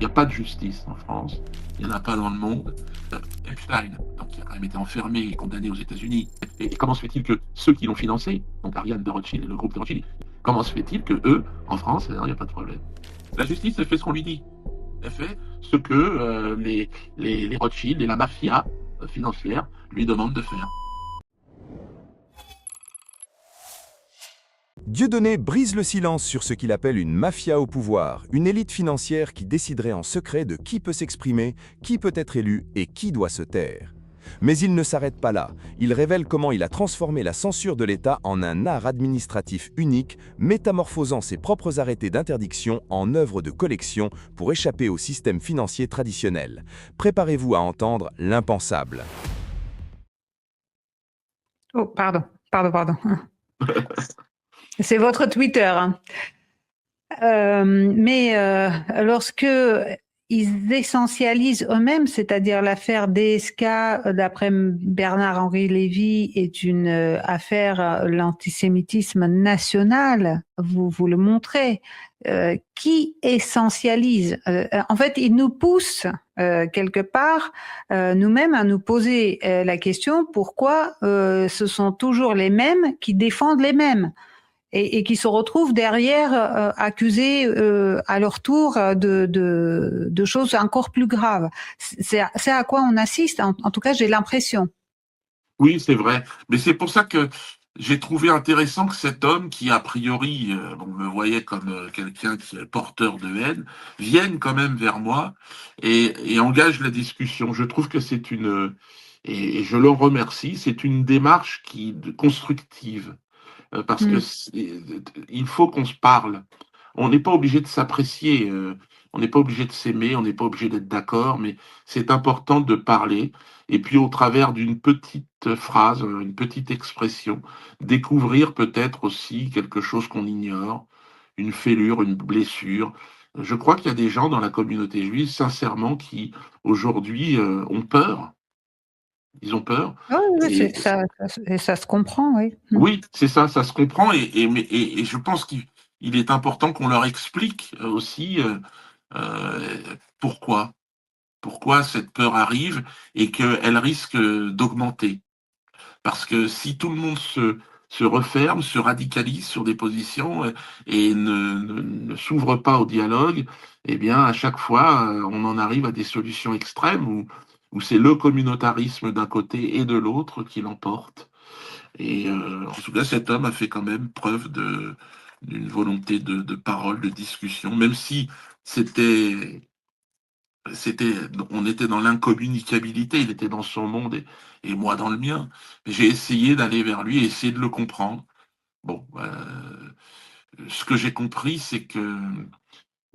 Il n'y a pas de justice en France, il n'y en a pas dans le monde. Epstein, donc, qui a quand même été enfermé et condamné aux États-Unis. Et comment se fait-il que ceux qui l'ont financé, donc Ariane de Rothschild et le groupe de Rothschild, comment se fait-il que eux, en France, il n'y a pas de problème? La justice, elle fait ce qu'on lui dit. Elle fait ce que les Rothschild et la mafia financière lui demandent de faire. Dieudonné brise le silence sur ce qu'il appelle une mafia au pouvoir, une élite financière qui déciderait en secret de qui peut s'exprimer, qui peut être élu et qui doit se taire. Mais il ne s'arrête pas là. Il révèle comment il a transformé la censure de l'État en un art administratif unique, métamorphosant ses propres arrêtés d'interdiction en œuvres de collection pour échapper au système financier traditionnel. Préparez-vous à entendre l'impensable. Oh, pardon. C'est votre Twitter, hein. Mais lorsque ils essentialisent eux-mêmes, c'est-à-dire l'affaire DSK, d'après Bernard-Henri Lévy, est une affaire l'antisémitisme national, vous le montrez. Qui essentialise? En fait, ils nous poussent quelque part nous-mêmes à nous poser la question pourquoi ce sont toujours les mêmes qui défendent les mêmes et qui se retrouvent derrière accusés à leur tour de choses encore plus graves. C'est à quoi on assiste, en tout cas j'ai l'impression. Oui, c'est vrai. Mais c'est pour ça que j'ai trouvé intéressant que cet homme, qui a priori, on me voyait comme quelqu'un qui est porteur de haine, vienne quand même vers moi et engage la discussion. Je trouve que c'est et je le remercie, c'est une démarche constructive. Parce que il faut qu'on se parle. On n'est pas obligé de s'apprécier, on n'est pas obligé de s'aimer, on n'est pas obligé d'être d'accord, mais c'est important de parler. Et puis au travers d'une petite phrase, une petite expression, découvrir peut-être aussi quelque chose qu'on ignore, une fêlure, une blessure. Je crois qu'il y a des gens dans la communauté juive, sincèrement, qui aujourd'hui ont peur. Ils ont peur. Oui, Et ça se comprend, oui. oui, c'est ça, ça se comprend et je pense qu'il est important qu'on leur explique aussi pourquoi, pourquoi cette peur arrive et qu'elle risque d'augmenter. Parce que si tout le monde se referme, se radicalise sur des positions et ne s'ouvre pas au dialogue, eh bien, à chaque fois, on en arrive à des solutions extrêmes où c'est le communautarisme d'un côté et de l'autre qui l'emporte. Et en tout cas, cet homme a fait quand même preuve d'une volonté de parole, de discussion, même si c'était, c'était, on était dans l'incommunicabilité, il était dans son monde et moi dans le mien. Mais j'ai essayé d'aller vers lui et essayer de le comprendre. Bon, ce que j'ai compris, c'est que,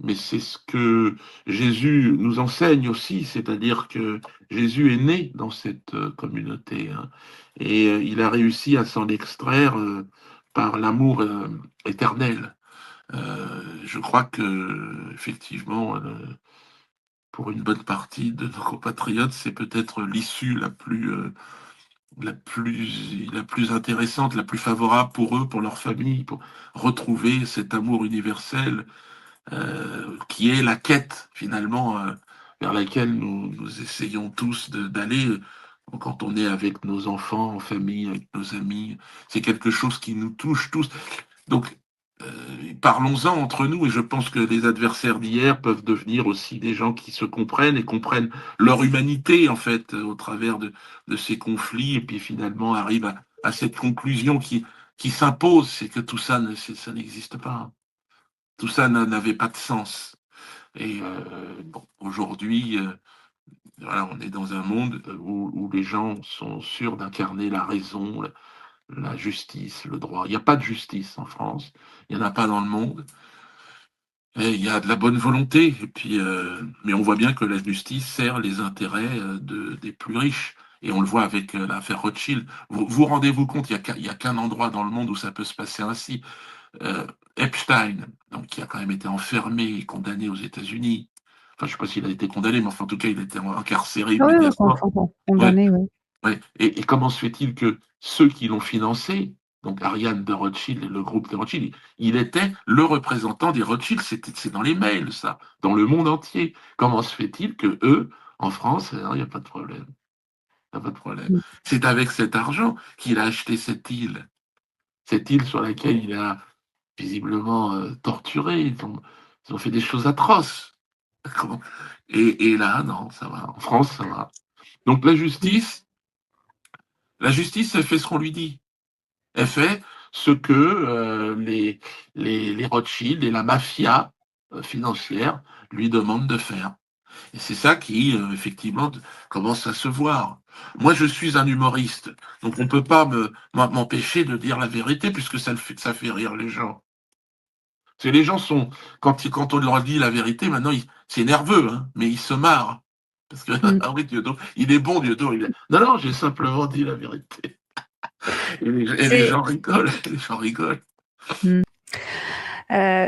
mais c'est ce que Jésus nous enseigne aussi, c'est-à-dire que Jésus est né dans cette communauté, hein, et il a réussi à s'en extraire par l'amour éternel. Je crois que effectivement, pour une bonne partie de nos compatriotes, c'est peut-être l'issue la plus intéressante, la plus favorable pour eux, pour leur famille, pour retrouver cet amour universel qui est la quête finalement vers laquelle nous essayons tous d'aller quand on est avec nos enfants, en famille, avec nos amis. C'est quelque chose qui nous touche tous. Donc, parlons-en entre nous et je pense que les adversaires d'hier peuvent devenir aussi des gens qui se comprennent et comprennent leur humanité en fait au travers de ces conflits et puis finalement arrivent à cette conclusion qui s'impose, c'est que tout ça, ça n'existe pas. Tout ça n'avait pas de sens. Et bon, aujourd'hui, voilà, on est dans un monde où les gens sont sûrs d'incarner la raison, la justice, le droit. Il n'y a pas de justice en France, il n'y en a pas dans le monde. Et il y a de la bonne volonté, et puis, mais on voit bien que la justice sert les intérêts des plus riches. Et on le voit avec l'affaire Rothschild. Vous rendez-vous compte, il y a qu'un endroit dans le monde où ça peut se passer ainsi. Euh, Epstein, donc, qui a quand même été enfermé et condamné aux États-Unis. Enfin, je ne sais pas s'il a été condamné, mais enfin, en tout cas, il a été incarcéré Oui, immédiatement. Ouais, condamné, oui. ouais. Et comment se fait-il que ceux qui l'ont financé, donc Ariane de Rothschild et le groupe de Rothschild, il était le représentant des Rothschild, c'est dans les mails, ça, dans le monde entier. Comment se fait-il que eux, en France, il n'y a pas de problème. Il n'y a pas de problème. C'est avec cet argent qu'il a acheté cette île sur laquelle il a visiblement torturé. Ils ont fait des choses atroces. Et là, non, ça va. En France, ça va. Donc la justice, elle fait ce qu'on lui dit. Elle fait ce que les Rothschild et la mafia financière lui demandent de faire. Et c'est ça qui, effectivement, commence à se voir. Moi, je suis un humoriste, donc on ne peut pas m'empêcher de dire la vérité, puisque ça fait rire les gens. Parce que les gens sont, quand on leur dit la vérité, maintenant, c'est nerveux, hein, mais ils se marrent. Parce que, ah oui, Dieudo, il est bon, Dieudo. Non, non, j'ai simplement dit la vérité. Et les gens rigolent, les gens rigolent.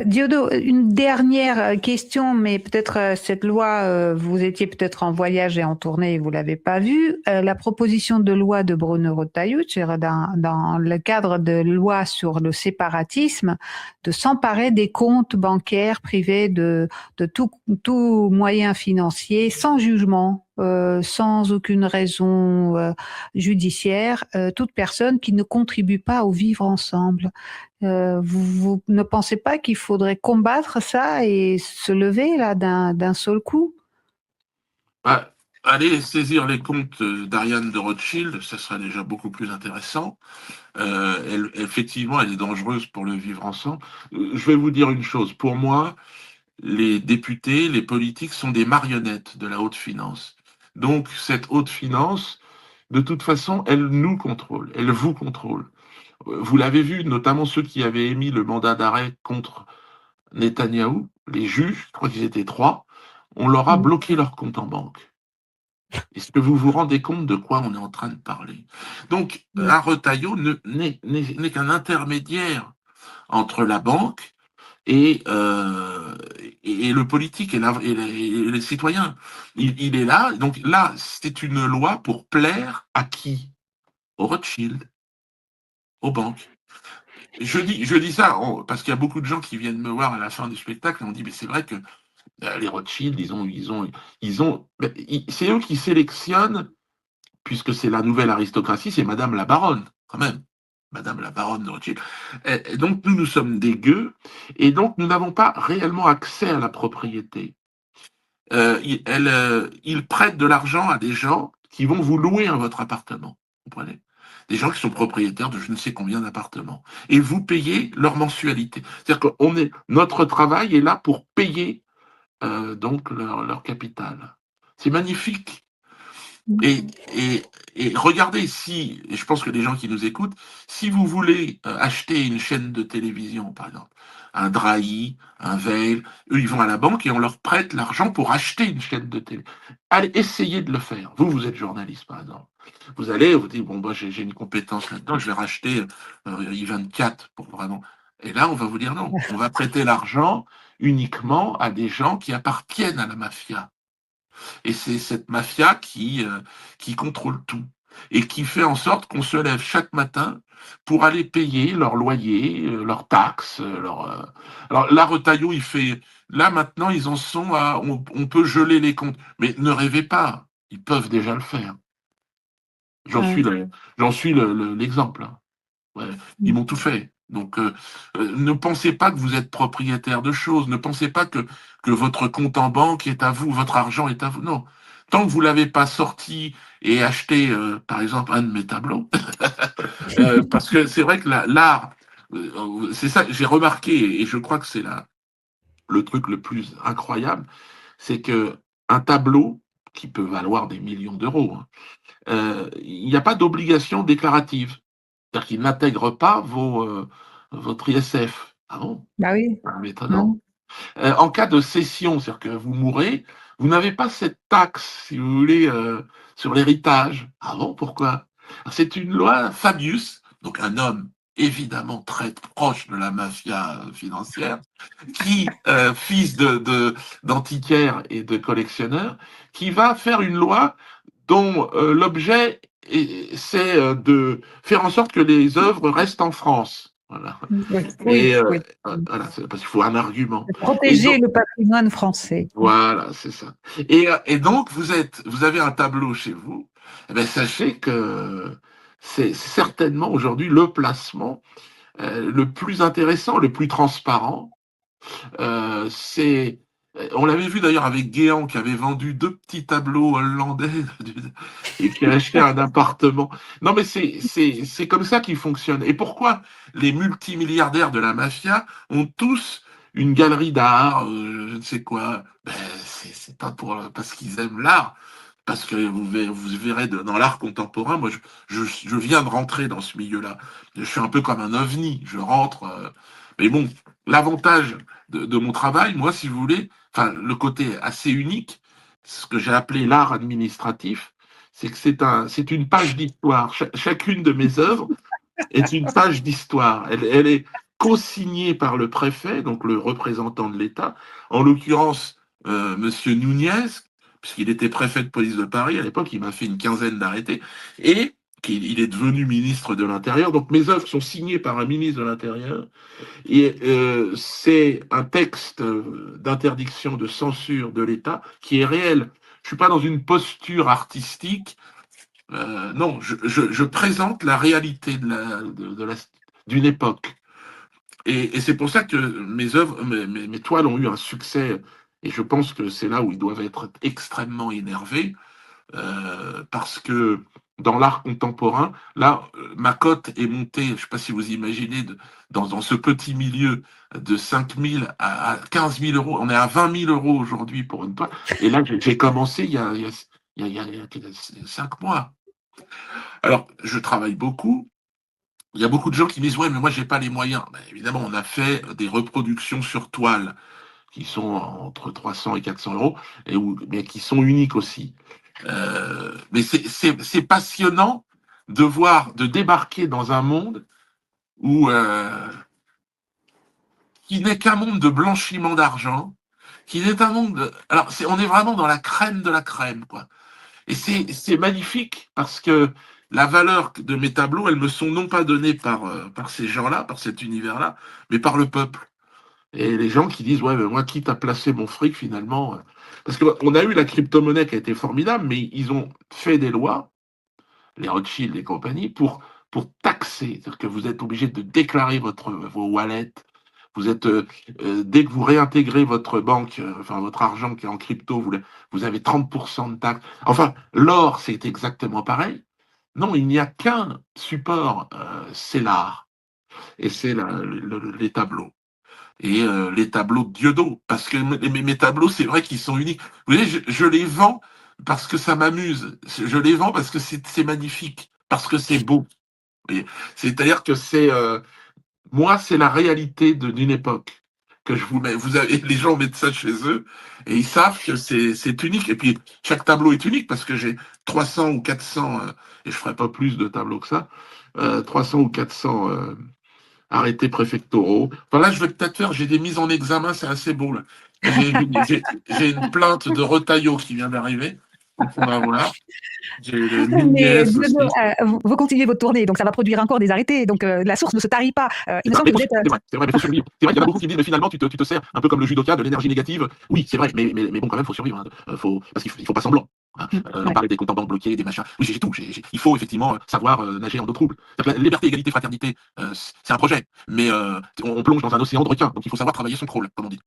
Diodo, une dernière question, mais peut-être cette loi, vous étiez peut-être en voyage et en tournée et vous l'avez pas vue. La proposition de loi de Bruno Retailleau, dans le cadre de loi sur le séparatisme, de s'emparer des comptes bancaires privés de tout moyen financier sans jugement. Sans aucune raison judiciaire, toute personne qui ne contribue pas au vivre ensemble. Vous ne pensez pas qu'il faudrait combattre ça et se lever là d'un seul coup? Bah, aller saisir les comptes d'Ariane de Rothschild, ça serait déjà beaucoup plus intéressant. Effectivement, elle est dangereuse pour le vivre ensemble. Je vais vous dire une chose. Pour moi, les députés, les politiques sont des marionnettes de la haute finance. Donc, cette haute finance, de toute façon, elle nous contrôle, elle vous contrôle. Vous l'avez vu, notamment ceux qui avaient émis le mandat d'arrêt contre Netanyahou, les juges, je crois qu'ils étaient 3, on leur a bloqué leur compte en banque. Est-ce que vous vous rendez compte de quoi on est en train de parler? Donc, un Retailleau n'est qu'un intermédiaire entre la banque et le politique et les citoyens. Il est là, donc là, c'est une loi pour plaire à qui? Aux Rothschild, aux banques. Je dis ça parce qu'il y a beaucoup de gens qui viennent me voir à la fin du spectacle et on dit mais c'est vrai que les Rothschild, c'est eux qui sélectionnent, puisque c'est la nouvelle aristocratie, c'est Madame la Baronne, quand même. Madame la Baronne de Rothschild. Et donc nous sommes des gueux, et donc nous n'avons pas réellement accès à la propriété. Ils prêtent de l'argent à des gens qui vont vous louer votre appartement. Vous comprenez? Des gens qui sont propriétaires de je ne sais combien d'appartements. Et vous payez leur mensualité. C'est-à-dire que notre travail est là pour payer donc leur capital. C'est magnifique. Et, regardez, et je pense que les gens qui nous écoutent, si vous voulez acheter une chaîne de télévision, par exemple, un Drahi, un Veil, eux, ils vont à la banque et on leur prête l'argent pour acheter une chaîne de télé. Allez, essayez de le faire. Vous êtes journaliste, par exemple. Vous allez, vous dites, bon, moi, j'ai une compétence là-dedans, je vais racheter I24 pour vraiment. Et là, on va vous dire non. On va prêter l'argent uniquement à des gens qui appartiennent à la mafia. Et c'est cette mafia qui contrôle tout et qui fait en sorte qu'on se lève chaque matin pour aller payer leur loyer, leurs taxes. Alors là, Retailleau, il fait... Là, maintenant, ils en sont à... On peut geler les comptes. Mais ne rêvez pas, ils peuvent déjà le faire. J'en suis l'exemple. Hein. Ouais, ils m'ont tout fait. Donc, ne pensez pas que vous êtes propriétaire de choses. Ne pensez pas que votre compte en banque est à vous, votre argent est à vous. Non. Tant que vous ne l'avez pas sorti et acheté, par exemple, un de mes tableaux, parce que c'est vrai que l'art, c'est ça, j'ai remarqué, et je crois que c'est le truc le plus incroyable, c'est que un tableau, qui peut valoir des millions d'euros, hein, il n'y a pas d'obligation déclarative. C'est-à-dire qu'il n'intègre pas votre ISF. Ah bon? Bah oui. Étonnant. En cas de cession, c'est-à-dire que vous mourrez, vous n'avez pas cette taxe, si vous voulez, sur l'héritage. Ah bon, pourquoi? C'est une loi Fabius, donc un homme évidemment très proche de la mafia financière, qui, fils d'antiquaire et de collectionneur, qui va faire une loi dont l'objet c'est de faire en sorte que les œuvres restent en France. Voilà. Oui, Et oui. voilà, parce qu'il faut un argument. Et Protéger donc, le patrimoine français. voilà, c'est ça. Et donc, vous avez un tableau chez vous. Eh ben, sachez que c'est certainement aujourd'hui le placement le plus intéressant, le plus transparent. C'est, on l'avait vu d'ailleurs avec Guéant qui avait vendu deux petits tableaux hollandais et qui a acheté un appartement. Non, mais c'est comme ça qu'il fonctionne. Et pourquoi les multimilliardaires de la mafia ont tous une galerie d'art, je ne sais quoi. Ben, c'est pas parce qu'ils aiment l'art, parce que vous verrez dans l'art contemporain, moi je viens de rentrer dans ce milieu-là. Je suis un peu comme un ovni, je rentre. Mais bon, l'avantage de mon travail, moi, si vous voulez, enfin, le côté assez unique, ce que j'ai appelé l'art administratif, c'est que c'est une page d'histoire. Chacune de mes œuvres est une page d'histoire. Elle est co-signée par le préfet, donc le représentant de l'État, en l'occurrence, Monsieur Nunez, puisqu'il était préfet de police de Paris à l'époque, il m'a fait une quinzaine d'arrêtés, et qu'il est devenu ministre de l'Intérieur. Donc mes œuvres sont signées par un ministre de l'Intérieur, et c'est un texte d'interdiction de censure de l'État qui est réel. Je suis pas dans une posture artistique. Non, je présente la réalité d'une époque. Et c'est pour ça que mes œuvres, mes toiles ont eu un succès. Et je pense que c'est là où ils doivent être extrêmement énervés, parce que dans l'art contemporain, là, ma cote est montée, je ne sais pas si vous imaginez, dans ce petit milieu de 5 000 à 15 000 euros. On est à 20 000 euros aujourd'hui pour une toile. Et là, j'ai commencé il y a 5 mois. Alors, je travaille beaucoup. Il y a beaucoup de gens qui me disent, ouais, mais moi, j'ai pas les moyens. Ben, évidemment, on a fait des reproductions sur toile qui sont entre 300 et 400 euros, mais qui sont uniques aussi. Mais c'est passionnant de débarquer dans un monde où, qui n'est qu'un monde de blanchiment d'argent, qui n'est un monde alors, on est vraiment dans la crème de la crème, quoi. Et c'est magnifique parce que la valeur de mes tableaux, elles me sont non pas données par ces gens-là, par cet univers-là, mais par le peuple. Et les gens qui disent, ouais, mais moi, quitte à placer mon fric, finalement. Parce qu'on a eu la crypto-monnaie qui a été formidable, mais ils ont fait des lois, les Rothschild et compagnie, pour taxer. C'est-à-dire que vous êtes obligé de déclarer vos wallets. Vous êtes, dès que vous réintégrez votre banque, enfin votre argent qui est en crypto, vous avez 30% de taxes. Enfin, l'or, c'est exactement pareil. Non, il n'y a qu'un support, c'est l'art. Et c'est les tableaux. Et les tableaux de Diodo, parce que mes tableaux, c'est vrai qu'ils sont uniques. Vous voyez, je les vends parce que ça m'amuse. Je les vends parce que c'est magnifique, parce que c'est beau. C'est-à-dire que moi, c'est la réalité d'une époque que je vous mets. Les gens mettent ça chez eux et ils savent que c'est unique. Et puis, chaque tableau est unique parce que j'ai 300 ou 400, et je ferai pas plus de tableaux que ça, 300 ou 400 arrêtés préfectoraux. Enfin là, je vais peut-être faire, j'ai des mises en examen, c'est assez beau là. J'ai une plainte de Retailleau qui vient d'arriver. Donc on va voir. J'ai le Mais Nunez aussi. vous continuez votre tournée, donc ça va produire encore des arrêtés. Donc la source ne se tarit pas. Il me semble que vous êtes. C'est vrai, mais faut survivre. C'est vrai qu'il y en a beaucoup qui me disent, mais finalement, tu te sers un peu comme le judoka de l'énergie négative. Oui, c'est vrai, mais bon, quand même, faut survivre. Parce qu'il faut pas semblant. Hein. On parlait des comptes en banque bloqués, des machins. Oui, j'ai tout. Il faut effectivement savoir nager en eau trouble. La liberté, égalité, fraternité, c'est un projet, mais on plonge dans un océan de requins, donc il faut savoir travailler son crawl, comme on dit.